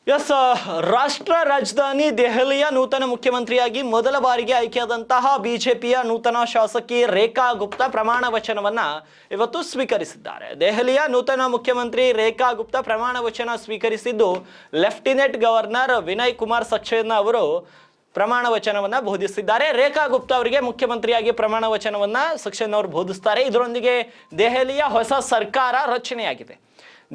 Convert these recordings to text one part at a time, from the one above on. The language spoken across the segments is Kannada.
ಎಸ್, ರಾಷ್ಟ್ರ ರಾಜಧಾನಿ ದೆಹಲಿಯ ನೂತನ ಮುಖ್ಯಮಂತ್ರಿಯಾಗಿ ಮೊದಲ ಬಾರಿಗೆ ಆಯ್ಕೆಯಾದಂತಹ ಬಿಜೆಪಿಯ ನೂತನ ಶಾಸಕಿ ರೇಖಾ ಗುಪ್ತಾ ಪ್ರಮಾಣ ವಚನವನ್ನ ಇವತ್ತು ಸ್ವೀಕರಿಸಿದ್ದಾರೆ. ದೆಹಲಿಯ ನೂತನ ಮುಖ್ಯಮಂತ್ರಿ ರೇಖಾ ಗುಪ್ತಾ ಪ್ರಮಾಣ ವಚನ ಸ್ವೀಕರಿಸಿದ್ದು ಲೆಫ್ಟಿನೆಂಟ್ ಗವರ್ನರ್ ವಿನಯ್ ಕುಮಾರ್ ಸಕ್ಸೇನಾ ಅವರು ಪ್ರಮಾಣ ವಚನವನ್ನ ಬೋಧಿಸಿದ್ದಾರೆ. ರೇಖಾ ಗುಪ್ತಾ ಅವರಿಗೆ ಮುಖ್ಯಮಂತ್ರಿಯಾಗಿ ಪ್ರಮಾಣ ವಚನವನ್ನ ಸಕ್ಸೇನಾ ಅವರು ಬೋಧಿಸುತ್ತಾರೆ. ಇದರೊಂದಿಗೆ ದೆಹಲಿಯ ಹೊಸ ಸರ್ಕಾರ ರಚನೆಯಾಗಿದೆ.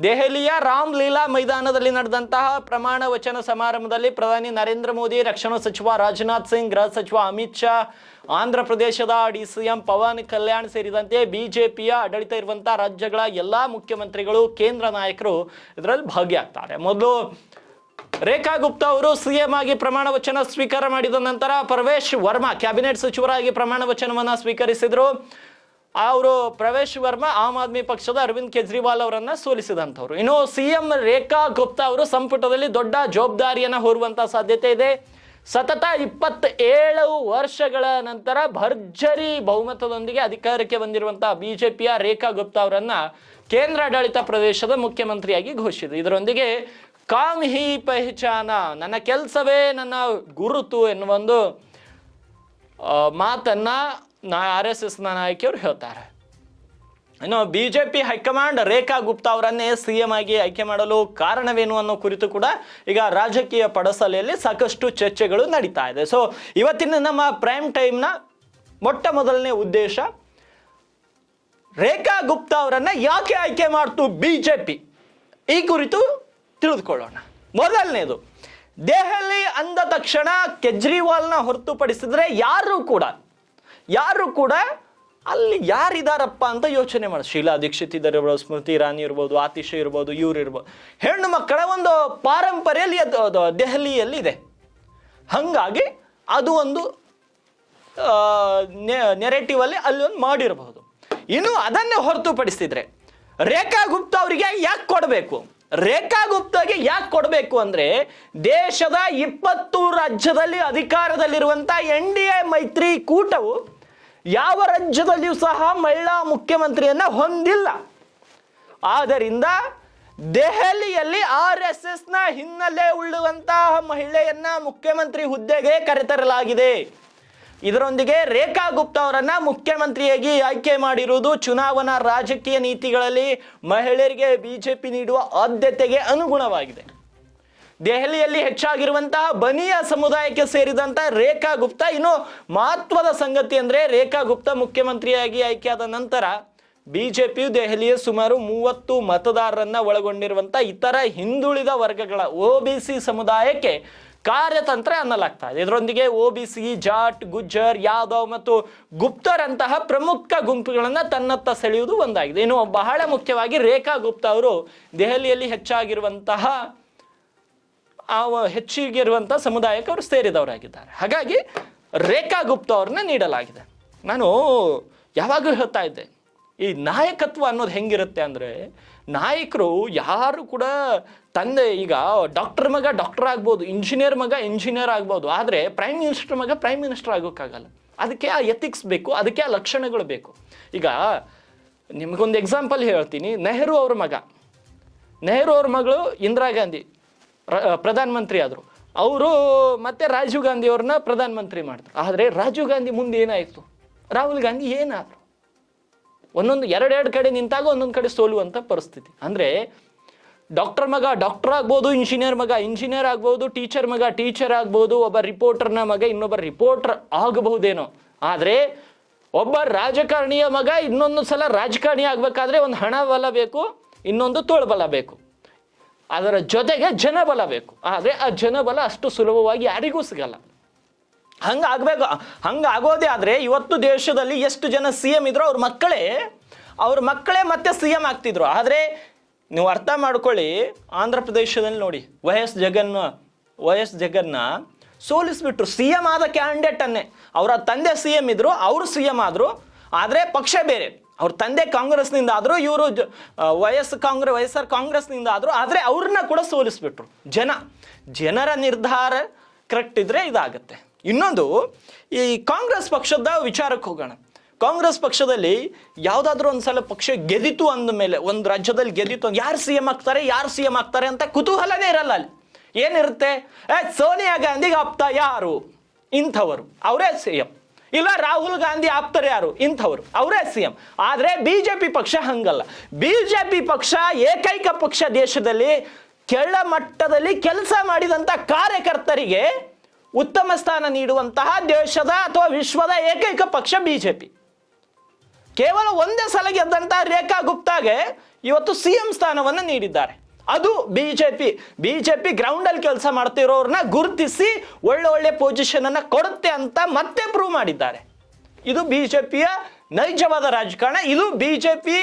ದೆಹಲಿಯ ರಾಮ್ ಲೀಲಾ ಮೈದಾನದಲ್ಲಿ ನಡೆದಂತಹ ಪ್ರಮಾಣ ವಚನ ಸಮಾರಂಭದಲ್ಲಿ ಪ್ರಧಾನಿ ನರೇಂದ್ರ ಮೋದಿ, ರಕ್ಷಣಾ ಸಚಿವ ರಾಜನಾಥ್ ಸಿಂಗ್, ಗೃಹ ಸಚಿವ ಅಮಿತ್ ಶಾ, ಆಂಧ್ರ ಪ್ರದೇಶದ ಡಿಸಿಎಂ ಪವನ್ ಕಲ್ಯಾಣ್ ಸೇರಿದಂತೆ ಬಿಜೆಪಿಯ ಆಡಳಿತ ಇರುವಂತಹ ರಾಜ್ಯಗಳ ಎಲ್ಲಾ ಮುಖ್ಯಮಂತ್ರಿಗಳು, ಕೇಂದ್ರ ನಾಯಕರು ಇದರಲ್ಲಿ ಭಾಗಿಯಾಗ್ತಾರೆ. ಮೊದಲು ರೇಖಾ ಗುಪ್ತಾ ಅವರು ಸಿಎಂ ಆಗಿ ಪ್ರಮಾಣ ವಚನ ಸ್ವೀಕಾರ ಮಾಡಿದ ನಂತರ ಪ್ರವೇಶ್ ವರ್ಮಾ ಕ್ಯಾಬಿನೆಟ್ ಸಚಿವರಾಗಿ ಪ್ರಮಾಣ ವಚನವನ್ನ ಸ್ವೀಕರಿಸಿದ್ರು. ಅವರು ಪ್ರವೇಶ್ ವರ್ಮಾ ಆಮ್ ಆದ್ಮಿ ಪಕ್ಷದ ಅರವಿಂದ್ ಕೇಜ್ರಿವಾಲ್ ಅವರನ್ನ ಸೋಲಿಸಿದಂಥವ್ರು. ಇನ್ನು ಸಿಎಂ ರೇಖಾ ಗುಪ್ತಾ ಅವರು ಸಂಪುಟದಲ್ಲಿ ದೊಡ್ಡ ಜವಾಬ್ದಾರಿಯನ್ನ ಹೊರುವಂತಹ ಸಾಧ್ಯತೆ ಇದೆ. ಸತತ 27 ವರ್ಷಗಳ ನಂತರ ಭರ್ಜರಿ ಬಹುಮತದೊಂದಿಗೆ ಅಧಿಕಾರಕ್ಕೆ ಬಂದಿರುವಂತಹ ಬಿಜೆಪಿಯ ರೇಖಾ ಗುಪ್ತಾ ಅವರನ್ನ ಕೇಂದ್ರಾಡಳಿತ ಪ್ರದೇಶದ ಮುಖ್ಯಮಂತ್ರಿಯಾಗಿ ಘೋಷಿಸಿದೆ. ಇದರೊಂದಿಗೆ ಕಾಮ್ ಹಿ ಪಹಚಾನ, ನನ್ನ ಕೆಲಸವೇ ನನ್ನ ಗುರುತು ಎನ್ನುವ ಒಂದು ಮಾತನ್ನ RSS ನಾಯಕಿಯವರು ಹೇಳ್ತಾರೆ. ಇನ್ನು ಬಿಜೆಪಿ ಹೈಕಮಾಂಡ್ ರೇಖಾ ಗುಪ್ತಾ ಅವರನ್ನೇ ಸಿಎಂ ಆಗಿ ಆಯ್ಕೆ ಮಾಡಲು ಕಾರಣವೇನು ಅನ್ನೋ ಕುರಿತು ಕೂಡ ಈಗ ರಾಜಕೀಯ ಪಡಸಾಲೆಯಲ್ಲಿ ಸಾಕಷ್ಟು ಚರ್ಚೆಗಳು ನಡೀತಾ ಇದೆ. ಸೊ ಇವತ್ತಿನ ನಮ್ಮ ಪ್ರೈಮ್ ಟೈಮ್ನ ಮೊಟ್ಟ ಮೊದಲನೇ ಉದ್ದೇಶ, ರೇಖಾ ಗುಪ್ತಾ ಅವರನ್ನ ಯಾಕೆ ಆಯ್ಕೆ ಮಾಡ್ತು ಬಿಜೆಪಿ, ಈ ಕುರಿತು ತಿಳಿದುಕೊಳ್ಳೋಣ. ಮೊದಲನೇದು, ದೆಹಲಿ ಅಂದ ತಕ್ಷಣ ಕೇಜ್ರಿವಾಲ್ನ ಹೊರತುಪಡಿಸಿದ್ರೆ ಯಾರು ಕೂಡ ಅಲ್ಲಿ ಯಾರಿದಾರಪ್ಪ ಅಂತ ಯೋಚನೆ ಮಾಡಿ. ಶೀಲಾ ದೀಕ್ಷಿತ್ ಇರ್ಬೋದು, ಸ್ಮೃತಿ ಇರಾನಿ ಇರ್ಬೋದು, ಆತಿಶ್ ಇರ್ಬೋದು, ಇವ್ರು ಇರ್ಬೋದು. ಹೆಣ್ಣು ಮಕ್ಕಳ ಒಂದು ಪಾರಂಪರೆಯಲ್ಲಿ ದೆಹಲಿಯಲ್ಲಿ ಇದೆ. ಹಾಗಾಗಿ ಅದು ಒಂದು ನೆರೆಟಿವ್ ಅಲ್ಲಿ ಒಂದು ಮಾಡಿರಬಹುದು. ಇನ್ನು ಅದನ್ನೇ ಹೊರತುಪಡಿಸಿದ್ರೆ ರೇಖಾ ಗುಪ್ತಾ ಅವರಿಗೆ ಯಾಕೆ ಕೊಡಬೇಕು? ರೇಖಾ ಗುಪ್ತಾಗೆ ಯಾಕೆ ಕೊಡಬೇಕು ಅಂದ್ರೆ, ದೇಶದ 20 ರಾಜ್ಯದಲ್ಲಿ ಅಧಿಕಾರದಲ್ಲಿರುವಂತ NDA ಮೈತ್ರಿ ಕೂಟವು ಯಾವ ರಾಜ್ಯದಲ್ಲಿಯೂ ಸಹ ಮಹಿಳಾ ಮುಖ್ಯಮಂತ್ರಿಯನ್ನ ಹೊಂದಿಲ್ಲ. ಆದ್ದರಿಂದ ದೆಹಲಿಯಲ್ಲಿ RSS ನ ಹಿನ್ನೆಲೆ ಉಳ್ಳುವಂತಹ ಮಹಿಳೆಯನ್ನ ಮುಖ್ಯಮಂತ್ರಿ ಹುದ್ದೆಗೆ ಕರೆತರಲಾಗಿದೆ. ಇದರೊಂದಿಗೆ ರೇಖಾ ಗುಪ್ತಾ ಅವರನ್ನ ಮುಖ್ಯಮಂತ್ರಿಯಾಗಿ ಆಯ್ಕೆ ಮಾಡಿರುವುದು ಚುನಾವಣಾ ರಾಜಕೀಯ ನೀತಿಗಳಲ್ಲಿ ಮಹಿಳೆಯರಿಗೆ ಬಿಜೆಪಿ ನೀಡುವ ಆದ್ಯತೆಗೆ ಅನುಗುಣವಾಗಿದೆ. ದೆಹಲಿಯಲ್ಲಿ ಹೆಚ್ಚಾಗಿರುವಂತಹ ಬನಿಯಾ ಸಮುದಾಯಕ್ಕೆ ಸೇರಿದಂತ ರೇಖಾ ಗುಪ್ತಾ, ಇನ್ನು ಮಹತ್ವದ ಸಂಗತಿ ಅಂದ್ರೆ ರೇಖಾ ಗುಪ್ತಾ ಮುಖ್ಯಮಂತ್ರಿಯಾಗಿ ಆಯ್ಕೆಯಾದ ನಂತರ ಬಿಜೆಪಿಯು ದೆಹಲಿಯ ಸುಮಾರು 30 ಮತದಾರರನ್ನ ಒಳಗೊಂಡಿರುವಂತ ಇತರ ಹಿಂದುಳಿದ ವರ್ಗಗಳ OBC ಸಮುದಾಯಕ್ಕೆ ಕಾರ್ಯತಂತ್ರ ಅನ್ನಲಾಗ್ತಾ ಇದೆ. ಇದರೊಂದಿಗೆ OBC, ಜಾಟ್, ಗುಜ್ಜರ್, ಯಾದವ್ ಮತ್ತು ಗುಪ್ತರಂತಹ ಪ್ರಮುಖ ಗುಂಪುಗಳನ್ನ ತನ್ನತ್ತ ಸೆಳೆಯುವುದು ಒಂದಾಗಿದೆ. ಇನ್ನು ಬಹಳ ಮುಖ್ಯವಾಗಿ ರೇಖಾ ಗುಪ್ತಾ ಅವರು ದೆಹಲಿಯಲ್ಲಿ ಹೆಚ್ಚಾಗಿರುವಂತಹ ಸಮುದಾಯಕ್ಕೆ ಅವರು ಸೇರಿದವರಾಗಿದ್ದಾರೆ. ಹಾಗಾಗಿ ರೇಖಾ ಗುಪ್ತಾ ಅವ್ರನ್ನ ನೀಡಲಾಗಿದೆ. ನಾನು ಯಾವಾಗಲೂ ಹೇಳ್ತಾ ಇದ್ದೆ, ಈ ನಾಯಕತ್ವ ಅನ್ನೋದು ಹೆಂಗಿರುತ್ತೆ ಅಂದರೆ, ನಾಯಕರು ಯಾರು ಕೂಡ ತಂದೆ, ಈಗ ಡಾಕ್ಟರ್ ಮಗ ಡಾಕ್ಟರ್ ಆಗ್ಬೋದು, ಇಂಜಿನಿಯರ್ ಮಗ ಇಂಜಿನಿಯರ್ ಆಗ್ಬೋದು, ಆದರೆ ಪ್ರೈಮ್ ಮಿನಿಸ್ಟರ್ ಮಗ ಪ್ರೈಮ್ ಮಿನಿಸ್ಟರ್ ಆಗೋಕ್ಕಾಗಲ್ಲ. ಅದಕ್ಕೆ ಆ ಎಥಿಕ್ಸ್ ಬೇಕು, ಅದಕ್ಕೆ ಆ ಲಕ್ಷಣಗಳು ಬೇಕು. ಈಗ ನಿಮಗೊಂದು ಎಕ್ಸಾಂಪಲ್ ಹೇಳ್ತೀನಿ. ನೆಹರು ಅವ್ರ ಮಗಳು ಇಂದಿರಾ ಗಾಂಧಿ ಪ್ರಧಾನಮಂತ್ರಿ ಆದರು. ಅವರು ಮತ್ತೆ ರಾಜೀವ್ ಗಾಂಧಿ ಅವ್ರನ್ನ ಪ್ರಧಾನಮಂತ್ರಿ ಮಾಡಿದ್ರು. ಆದರೆ ರಾಜೀವ್ ಗಾಂಧಿ ಮುಂದೆ ಏನಾಯಿತು, ರಾಹುಲ್ ಗಾಂಧಿ ಏನಾದ್ರು, ಒಂದೊಂದು ಎರಡು ಕಡೆ ನಿಂತಾಗ ಒಂದೊಂದು ಕಡೆ ಸೋಲುವಂಥ ಪರಿಸ್ಥಿತಿ. ಅಂದರೆ ಡಾಕ್ಟರ್ ಮಗ ಡಾಕ್ಟರ್ ಆಗ್ಬೋದು, ಇಂಜಿನಿಯರ್ ಮಗ ಇಂಜಿನಿಯರ್ ಆಗ್ಬೋದು, ಟೀಚರ್ ಮಗ ಟೀಚರ್ ಆಗ್ಬೋದು, ಒಬ್ಬ ರಿಪೋರ್ಟರ್ನ ಮಗ ಇನ್ನೊಬ್ಬ ರಿಪೋರ್ಟರ್ ಆಗಬಹುದೇನೋ. ಆದರೆ ಒಬ್ಬ ರಾಜಕಾರಣಿಯ ಮಗ ಇನ್ನೊಂದು ಸಲ ರಾಜಕಾರಣಿ ಆಗಬೇಕಾದ್ರೆ ಒಂದು ಹಣ ಬಲ ಬೇಕು, ಇನ್ನೊಂದು ತೋಳ್ಬಲ ಬೇಕು, ಅದರ ಜೊತೆಗೆ ಜನಬಲ ಬೇಕು. ಆದರೆ ಆ ಜನಬಲ ಅಷ್ಟು ಸುಲಭವಾಗಿ ಯಾರಿಗೂ ಸಿಗಲ್ಲ. ಹಂಗಾಗೋದೇ ಆದರೆ ಇವತ್ತು ದೇಶದಲ್ಲಿ ಎಷ್ಟು ಜನ CM ಇದ್ರು ಅವ್ರ ಮಕ್ಕಳೇ ಮತ್ತೆ CM ಆಗ್ತಿದ್ರು. ಆದರೆ ನೀವು ಅರ್ಥ ಮಾಡ್ಕೊಳ್ಳಿ, ಆಂಧ್ರ ಪ್ರದೇಶದಲ್ಲಿ ನೋಡಿ, ವೈಎಸ್ ಜಗನ್ನ ಸೋಲಿಸ್ಬಿಟ್ರು. CM ಆದ ಕ್ಯಾಂಡಿಡೇಟ್ ಅನ್ನೇ, ಅವರ ತಂದೆ CM ಇದ್ರು, ಅವರು CM ಆದ್ರು. ಆದರೆ ಪಕ್ಷ ಬೇರೆ, ಅವ್ರ ತಂದೆ ಕಾಂಗ್ರೆಸ್ನಿಂದ ಆದ್ರು, ಇವರು YSR ಕಾಂಗ್ರೆಸ್ನಿಂದ ಆದ್ರು. ಆದರೆ ಅವ್ರನ್ನ ಕೂಡ ಸೋಲಿಸ್ಬಿಟ್ರು. ಜನರ ನಿರ್ಧಾರ ಕರೆಕ್ಟ್ ಇದ್ರೆ ಇದಾಗತ್ತೆ. ಇನ್ನೊಂದು, ಈ ಕಾಂಗ್ರೆಸ್ ಪಕ್ಷದ ವಿಚಾರಕ್ಕೆ ಹೋಗೋಣ. ಕಾಂಗ್ರೆಸ್ ಪಕ್ಷದಲ್ಲಿ ಯಾವುದಾದ್ರೂ ಒಂದ್ಸಲ ಪಕ್ಷ ಗೆದ್ದಿತು ಅಂದ ಮೇಲೆ, ಒಂದು ರಾಜ್ಯದಲ್ಲಿ ಗೆದ್ದಿತು, ಯಾರು CM ಆಗ್ತಾರೆ ಅಂತ ಕುತೂಹಲನೇ ಇರಲ್ಲ ಅಲ್ಲಿ. ಏನಿರುತ್ತೆ, ಸೋನಿಯಾ ಗಾಂಧಿಗೆ ಆಪ್ತ ಯಾರು, ಇಂಥವರು ಅವರೇ CM. ಇಲ್ಲ ರಾಹುಲ್ ಗಾಂಧಿ ಆಪ್ತರು ಯಾರು, ಇಂಥವರು ಅವರೇ CM. ಆದರೆ ಬಿಜೆಪಿ ಪಕ್ಷ ಹಂಗಲ್ಲ. ಬಿಜೆಪಿ ಪಕ್ಷ ಏಕೈಕ ಪಕ್ಷ ದೇಶದಲ್ಲಿ ಕೆಳ ಮಟ್ಟದಲ್ಲಿ ಕೆಲಸ ಮಾಡಿದಂಥ ಕಾರ್ಯಕರ್ತರಿಗೆ ಉತ್ತಮ ಸ್ಥಾನ ನೀಡುವಂತಹ ದೇಶದ ಅಥವಾ ವಿಶ್ವದ ಏಕೈಕ ಪಕ್ಷ ಬಿಜೆಪಿ. ಕೇವಲ ಒಂದೇ ಸಲ ಗೆದ್ದಂತಹ ರೇಖಾ ಗುಪ್ತಾಗೆ ಇವತ್ತು CM ಸ್ಥಾನವನ್ನು ನೀಡಿದ್ದಾರೆ. ಅದು ಬಿಜೆಪಿ ಗ್ರೌಂಡ್ ಅಲ್ಲಿ ಕೆಲಸ ಮಾಡ್ತಿರೋರನ್ನ ಗುರುತಿಸಿ ಒಳ್ಳೆ ಪೊಸಿಷನ್ ಅನ್ನ ಕೊಡುತ್ತೆ ಅಂತ ಮತ್ತೆ ಪ್ರೂವ್ ಮಾಡಿದ್ದಾರೆ. ಇದು ಬಿಜೆಪಿಯ ನೈಜವಾದ ರಾಜಕಾರಣ. ಇದು ಬಿಜೆಪಿ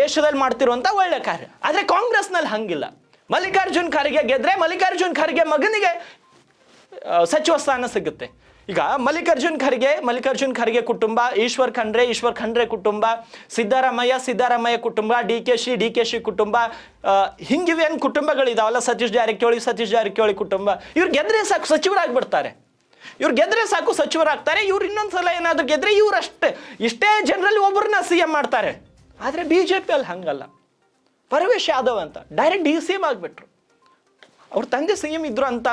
ದೇಶದಲ್ಲಿ ಮಾಡ್ತಿರುವಂತ ಒಳ್ಳೆ ಕಾರ್ಯ. ಆದ್ರೆ ಕಾಂಗ್ರೆಸ್ನಲ್ಲಿ ಹಂಗಿಲ್ಲ. ಮಲ್ಲಿಕಾರ್ಜುನ್ ಖರ್ಗೆ ಗೆದ್ರೆ ಮಲ್ಲಿಕಾರ್ಜುನ್ ಖರ್ಗೆ ಮಗನಿಗೆ ಸಚಿವ ಸ್ಥಾನ ಸಿಗುತ್ತೆ. ಈಗ ಮಲ್ಲಿಕಾರ್ಜುನ್ ಖರ್ಗೆ ಕುಟುಂಬ, ಈಶ್ವರ್ ಖಂಡ್ರೆ ಕುಟುಂಬ, ಸಿದ್ದರಾಮಯ್ಯ ಕುಟುಂಬ, ಡಿ ಕೆ ಶಿ ಕುಟುಂಬ, ಹಿಂಗಿವೇನು ಕುಟುಂಬಗಳಿದಾವಲ್ಲ, ಸತೀಶ್ ಜಾರಕಿಹೊಳಿ ಕುಟುಂಬ, ಇವ್ರು ಗೆದ್ರೆ ಸಾಕು ಸಚಿವರಾಗ್ಬಿಡ್ತಾರೆ. ಇವ್ರು ಇನ್ನೊಂದ್ಸಲ ಏನಾದ್ರು ಗೆದ್ರೆ ಇಷ್ಟೇ ಜನರಲ್ಲಿ ಒಬ್ಬರನ್ನ CM ಮಾಡ್ತಾರೆ. ಆದ್ರೆ ಬಿಜೆಪಿ ಅಲ್ಲಿ ಹಂಗಲ್ಲ. ಪರಮೇಶ್ ಯಾದವ್ ಅಂತ ಡೈರೆಕ್ಟ್ DCM ಆಗ್ಬಿಟ್ರು. ಅವ್ರ ತಂದೆ CM ಇದ್ರು ಅಂತ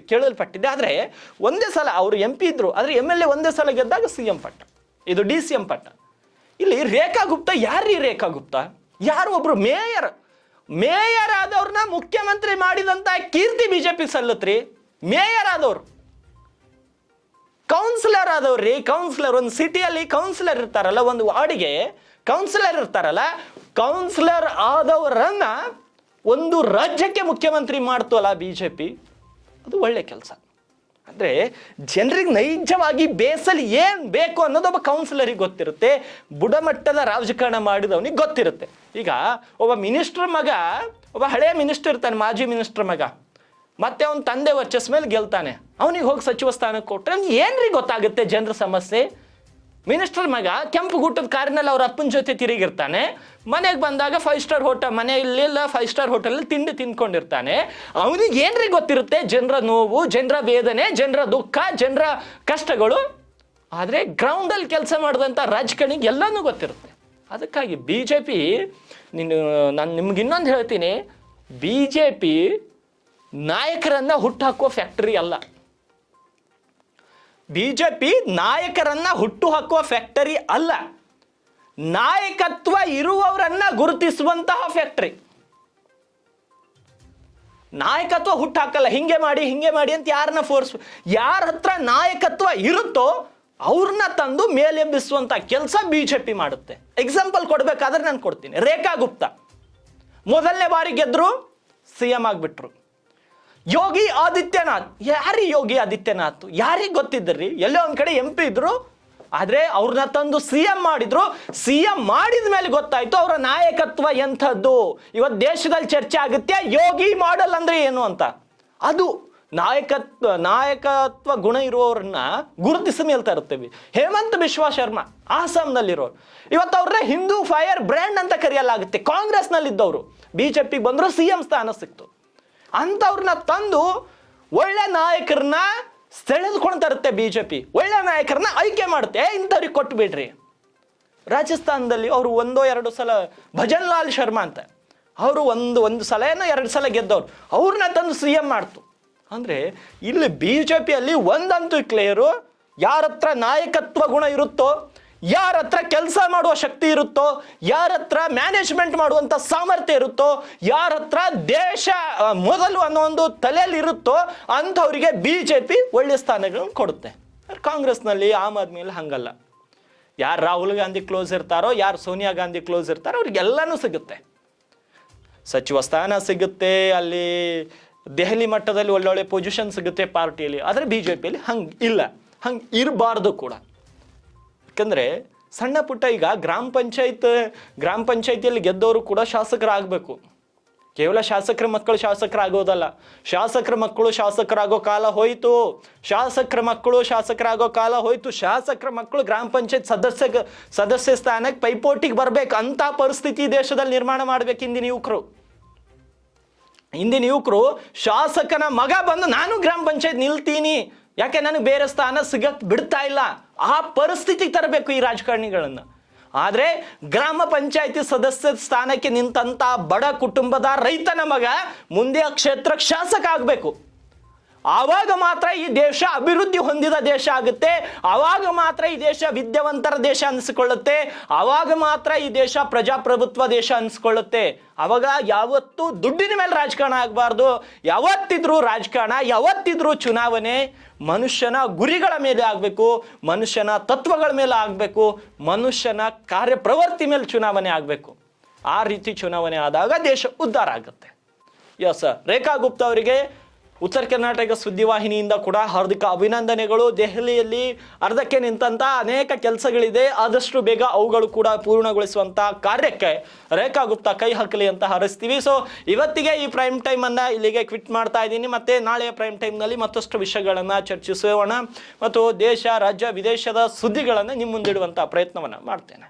ಕೇಳಲ್ಪಟ್ಟಿದೆ. ಆದರೆ ಒಂದೇ ಸಲ ಅವರು MP ಇದ್ರು, ಆದರೆ MLA ಒಂದೇ ಸಲ ಗೆದ್ದಾಗ CM ಪಟ್ಟ, ಇದು DCM ಪಟ್ಟ. ಇಲ್ಲಿ ರೇಖಾ ಗುಪ್ತಾ ಯಾರು ಒಬ್ರು ಮೇಯರ್ ಆದವ್ರನ್ನ ಮುಖ್ಯಮಂತ್ರಿ ಮಾಡಿದಂತ ಕೀರ್ತಿ ಬಿಜೆಪಿ ಸಲ್ಲತ್ರಿ. ಮೇಯರ್ ಆದವ್ರು, ಕೌನ್ಸಿಲರ್ ಆದವ್ರಿ. ಒಂದು ಸಿಟಿಯಲ್ಲಿ ಕೌನ್ಸಿಲರ್ ಇರ್ತಾರಲ್ಲ, ಒಂದು ವಾರ್ಡ್ಗೆ ಕೌನ್ಸಿಲರ್ ಇರ್ತಾರಲ್ಲ, ಕೌನ್ಸಿಲರ್ ಆದವರನ್ನ ಒಂದು ರಾಜ್ಯಕ್ಕೆ ಮುಖ್ಯಮಂತ್ರಿ ಮಾಡ್ತೋಲ್ಲ ಬಿಜೆಪಿ. ಅದು ಒಳ್ಳೆ ಕೆಲಸ. ಅಂದರೆ ಜನರಿಗೆ ನೈಜವಾಗಿ ಬೇಸಲ್ಲಿ ಏನು ಬೇಕು ಅನ್ನೋದು ಒಬ್ಬ ಕೌನ್ಸಿಲರಿಗೆ ಗೊತ್ತಿರುತ್ತೆ, ಬುಡಮಟ್ಟದ ರಾಜಕಾರಣ ಮಾಡಿದವನಿಗೆ ಗೊತ್ತಿರುತ್ತೆ. ಈಗ ಒಬ್ಬ ಮಿನಿಸ್ಟರ್ ಮಗ, ಒಬ್ಬ ಹಳೆಯ ಮಿನಿಸ್ಟರ್ ಇರ್ತಾನೆ, ಮಾಜಿ ಮಿನಿಸ್ಟರ್ ಮಗ, ಮತ್ತೆ ಅವನ ತಂದೆ ವರ್ಚಸ್ ಮೇಲೆ ಗೆಲ್ತಾನೆ, ಅವನಿಗೆ ಹೋಗಿ ಸಚಿವ ಸ್ಥಾನಕ್ಕೆ ಕೊಟ್ಟರೆ ಅವ್ನಿಗೆ ಏನ್ರಿ ಗೊತ್ತಾಗುತ್ತೆ ಜನರ ಸಮಸ್ಯೆ. ಮಿನಿಸ್ಟರ್ ಮಗ ಕೆಂಪು ಗುಟ್ಟದ ಕಾರಿನಲ್ಲಿ ಅವ್ರ ಅಪ್ಪನ ಜೊತೆ ತಿರುಗಿರ್ತಾನೆ, ಮನೆಗೆ ಬಂದಾಗ 5 ಸ್ಟಾರ್ ಹೋಟೆಲ್, ಮನೆಯಲ್ಲೆಲ್ಲ 5 ಸ್ಟಾರ್ ಹೋಟೆಲಲ್ಲಿ ತಿಂಡಿ ತಿನ್ಕೊಂಡಿರ್ತಾನೆ. ಅವನಿಗೆ ಏನ್ರಿ ಗೊತ್ತಿರುತ್ತೆ ಜನರ ನೋವು, ಜನರ ವೇದನೆ, ಜನರ ದುಃಖ, ಜನರ ಕಷ್ಟಗಳು. ಆದರೆ ಗ್ರೌಂಡಲ್ಲಿ ಕೆಲಸ ಮಾಡಿದಂಥ ರಾಜಕಾರಣಿಗೆ ಎಲ್ಲನೂ ಗೊತ್ತಿರುತ್ತೆ. ಅದಕ್ಕಾಗಿ ಬಿಜೆಪಿ, ನಾನು ನಿಮ್ಗೆ ಇನ್ನೊಂದು ಹೇಳ್ತೀನಿ, ಬಿಜೆಪಿ ನಾಯಕರನ್ನ ಹುಟ್ಟುಹಾಕುವ ಫ್ಯಾಕ್ಟರಿ ಅಲ್ಲ. ಬಿಜೆಪಿ ನಾಯಕರನ್ನ ಹುಟ್ಟುಹಾಕುವ ಫ್ಯಾಕ್ಟರಿ ಅಲ್ಲ, ನಾಯಕತ್ವ ಇರುವವರನ್ನ ಗುರುತಿಸುವಂತಹ ಫ್ಯಾಕ್ಟರಿ. ನಾಯಕತ್ವ ಹುಟ್ಟುಹಾಕಲ್ಲ, ಹಿಂಗೆ ಮಾಡಿ ಅಂತ ಯಾರನ್ನ ಯಾರ ಹತ್ರ ನಾಯಕತ್ವ ಇರುತ್ತೋ ಅವ್ರನ್ನ ತಂದು ಮೇಲೆಬ್ಬಿಸುವಂತ ಕೆಲಸ ಬಿಜೆಪಿ ಮಾಡುತ್ತೆ. ಎಕ್ಸಾಂಪಲ್ ಕೊಡ್ಬೇಕಾದ್ರೆ ನಾನು ಕೊಡ್ತೀನಿ. ರೇಖಾ ಗುಪ್ತಾ ಮೊದಲನೇ ಬಾರಿ ಗೆದ್ರು, CM ಆಗ್ಬಿಟ್ರು. ಯೋಗಿ ಆದಿತ್ಯನಾಥ್, ಯೋಗಿ ಆದಿತ್ಯನಾಥ್ ಯಾರಿಗೆ ಗೊತ್ತಿದ್ರಿ? ಎಲ್ಲೋ ಒಂದ್ ಕಡೆ MP ಇದ್ರು, ಆದ್ರೆ ಅವ್ರನ್ನ ತಂದು CM ಮಾಡಿದ್ರು. CM ಮಾಡಿದ ಮೇಲೆ ಗೊತ್ತಾಯ್ತು ಅವರ ನಾಯಕತ್ವ ಎಂಥದ್ದು. ಇವತ್ತು ದೇಶದಲ್ಲಿ ಚರ್ಚೆ ಆಗುತ್ತೆ ಯೋಗಿ ಮಾಡೆಲ್ ಅಂದ್ರೆ ಏನು ಅಂತ. ಅದು ನಾಯಕತ್ವ ಗುಣ ಇರುವವ್ರನ್ನ ಗುರುತಿಸಿ ಮೇಲ್ತಾ ಇರ್ತೇವೆ. ಹೇಮಂತ್ ಬಿಶ್ವಾ ಶರ್ಮಾ ಆಸಾಂನಲ್ಲಿರೋರು, ಇವತ್ತು ಅವ್ರನ್ನ ಹಿಂದೂ ಫೈರ್ ಬ್ರ್ಯಾಂಡ್ ಅಂತ ಕರೆಯಲಾಗುತ್ತೆ. ಕಾಂಗ್ರೆಸ್ನಲ್ಲಿದ್ದವರು ಬಿಜೆಪಿಗೆ ಬಂದ್ರು, CM ಸ್ಥಾನ ಸಿಕ್ತು. ಅಂಥವ್ರನ್ನ ತಂದು ಒಳ್ಳೆ ನಾಯಕರನ್ನ ಸೆಳೆದುಕೊಳ್ತಾ ಇರುತ್ತೆ ಬಿಜೆಪಿ. ಒಳ್ಳೆ ನಾಯಕರನ್ನ ಆಯ್ಕೆ ಮಾಡುತ್ತೆ, ಇಂಥವ್ರಿಗೆ ಕೊಟ್ಟು ಬಿಡ್ರಿ. ರಾಜಸ್ಥಾನದಲ್ಲಿ ಅವರು 1-2 ಸಲ ಭಜನ್ ಲಾಲ್ ಶರ್ಮಾ ಅಂತ, ಅವರು ಒಂದು ಸಲ ಏನೋ 2 ಸಲ ಗೆದ್ದವ್ರು, ಅವ್ರನ್ನ ತಂದು CM ಮಾಡ್ತು. ಅಂದ್ರೆ ಇಲ್ಲಿ ಬಿಜೆಪಿಯಲ್ಲಿ ಒಂದಂತೂ ಕ್ಲಿಯರು, ಯಾರ ಹತ್ರ ನಾಯಕತ್ವ ಗುಣ ಇರುತ್ತೋ, ಯಾರ ಹತ್ರ ಕೆಲಸ ಮಾಡುವ ಶಕ್ತಿ ಇರುತ್ತೋ, ಯಾರ ಹತ್ರ ಮ್ಯಾನೇಜ್ಮೆಂಟ್ ಮಾಡುವಂಥ ಸಾಮರ್ಥ್ಯ ಇರುತ್ತೋ, ಯಾರ ಹತ್ರ ದೇಶ ಮೊದಲು ಅನ್ನೋ ಒಂದು ತಲೆಯಲ್ಲಿ ಇರುತ್ತೋ ಅಂಥವರಿಗೆ ಬಿಜೆಪಿ ಒಳ್ಳೆ ಸ್ಥಾನಗಳನ್ನು ಕೊಡುತ್ತೆ. ಕಾಂಗ್ರೆಸ್ನಲ್ಲಿ ಆಮ್ ಆದ್ಮಿಯಲ್ಲಿ ಹಂಗಲ್ಲ. ಯಾರು ರಾಹುಲ್ ಗಾಂಧಿ ಕ್ಲೋಸ್ ಇರ್ತಾರೋ, ಯಾರು ಸೋನಿಯಾ ಗಾಂಧಿ ಕ್ಲೋಸ್ ಇರ್ತಾರೋ ಅವ್ರಿಗೆಲ್ಲನೂ ಸಿಗುತ್ತೆ, ಸಚಿವ ಸ್ಥಾನ ಸಿಗುತ್ತೆ, ಅಲ್ಲಿ ದೆಹಲಿ ಮಟ್ಟದಲ್ಲಿ ಒಳ್ಳೊಳ್ಳೆ ಪೊಸಿಷನ್ ಸಿಗುತ್ತೆ ಪಾರ್ಟಿಯಲ್ಲಿ. ಆದರೆ ಬಿಜೆಪಿಯಲ್ಲಿ ಹಂಗೆ ಇರಬಾರ್ದು ಕೂಡ. ಯಾಕಂದರೆ ಸಣ್ಣ ಪುಟ್ಟ ಈಗ ಗ್ರಾಮ ಪಂಚಾಯಿತಿಯಲ್ಲಿ ಗೆದ್ದವರು ಕೂಡ ಶಾಸಕರಾಗಬೇಕು. ಕೇವಲ ಶಾಸಕರ ಮಕ್ಕಳು ಶಾಸಕರಾಗೋದಲ್ಲ, ಶಾಸಕರ ಮಕ್ಕಳು ಶಾಸಕರಾಗೋ ಕಾಲ ಹೋಯಿತು. ಶಾಸಕರ ಮಕ್ಕಳು ಗ್ರಾಮ ಪಂಚಾಯತ್ ಸದಸ್ಯ ಸ್ಥಾನಕ್ಕೆ ಪೈಪೋಟಿಗೆ ಬರ್ಬೇಕು ಅಂತ ಪರಿಸ್ಥಿತಿ ದೇಶದಲ್ಲಿ ನಿರ್ಮಾಣ ಮಾಡ್ಬೇಕು. ಇಂದಿನ ಯುವಕರು ಶಾಸಕನ ಮಗ ಬಂದು ನಾನು ಗ್ರಾಮ ಪಂಚಾಯತ್ ನಿಲ್ತೀನಿ, ಯಾಕೆ ನನಗೆ ಬೇರೆ ಸ್ಥಾನ ಸಿಗಕ್ ಬಿಡ್ತಾ ಇಲ್ಲ, ಆ ಪರಿಸ್ಥಿತಿಗೆ ತರಬೇಕು ಈ ರಾಜಕಾರಣಿಗಳನ್ನ. ಆದರೆ ಗ್ರಾಮ ಪಂಚಾಯಿತಿ ಸದಸ್ಯ ಸ್ಥಾನಕ್ಕೆ ನಿಂತಹ ಬಡ ಕುಟುಂಬದ ರೈತನ ಮಗ ಮುಂದೆ ಕ್ಷೇತ್ರಕ್ಕೆ ಶಾಸಕ ಆಗಬೇಕು. ಆವಾಗ ಮಾತ್ರ ಈ ದೇಶ ಅಭಿವೃದ್ಧಿ ಹೊಂದಿದ ದೇಶ ಆಗುತ್ತೆ. ಆವಾಗ ಮಾತ್ರ ಈ ದೇಶ ವಿದ್ಯಾವಂತರ ದೇಶ ಅನಿಸಿಕೊಳ್ಳುತ್ತೆ. ಆವಾಗ ಮಾತ್ರ ಈ ದೇಶ ಪ್ರಜಾಪ್ರಭುತ್ವ ದೇಶ ಅನಿಸ್ಕೊಳ್ಳುತ್ತೆ. ಆವಾಗ ಯಾವತ್ತೂ ದುಡ್ಡಿನ ಮೇಲೆ ರಾಜಕಾರಣ ಆಗಬಾರ್ದು. ಯಾವತ್ತಿದ್ರೂ ರಾಜಕಾರಣ, ಯಾವತ್ತಿದ್ರೂ ಚುನಾವಣೆ ಮನುಷ್ಯನ ಗುರಿಗಳ ಮೇಲೆ ಆಗಬೇಕು, ಮನುಷ್ಯನ ತತ್ವಗಳ ಮೇಲೆ ಆಗಬೇಕು, ಮನುಷ್ಯನ ಕಾರ್ಯಪ್ರವೃತ್ತಿ ಮೇಲೆ ಚುನಾವಣೆ ಆಗಬೇಕು. ಆ ರೀತಿ ಚುನಾವಣೆ ಆದಾಗ ದೇಶ ಉದ್ಧಾರ ಆಗುತ್ತೆ. ಎಸ್, ರೇಖಾ ಗುಪ್ತಾ ಅವರಿಗೆ ಉತ್ತರ ಕರ್ನಾಟಕ ಸುದ್ದಿವಾಹಿನಿಯಿಂದ ಕೂಡ ಹಾರ್ದಿಕ ಅಭಿನಂದನೆಗಳು. ದೆಹಲಿಯಲ್ಲಿ ಅರ್ಧಕ್ಕೆ ನಿಂತಹ ಅನೇಕ ಕೆಲಸಗಳಿದೆ, ಆದಷ್ಟು ಬೇಗ ಅವುಗಳು ಕೂಡ ಪೂರ್ಣಗೊಳಿಸುವಂಥ ಕಾರ್ಯಕ್ಕೆ ರೇಖಾ ಗುಪ್ತಾ ಕೈ ಹಾಕಲಿ ಅಂತ ಹಾರೈಸ್ತೀವಿ. ಸೊ ಇವತ್ತಿಗೆ ಈ ಪ್ರೈಮ್ ಟೈಮನ್ನು ಇಲ್ಲಿಗೆ ಕ್ವಿಟ್ ಮಾಡ್ತಾ ಇದ್ದೀನಿ. ಮತ್ತೆ ನಾಳೆಯ ಪ್ರೈಮ್ ಟೈಮ್ನಲ್ಲಿ ಮತ್ತಷ್ಟು ವಿಷಯಗಳನ್ನು ಚರ್ಚಿಸೋಣ ಮತ್ತು ದೇಶ, ರಾಜ್ಯ, ವಿದೇಶದ ಸುದ್ದಿಗಳನ್ನು ನಿಮ್ಮ ಮುಂದಿಡುವಂಥ ಪ್ರಯತ್ನವನ್ನು ಮಾಡ್ತೇನೆ.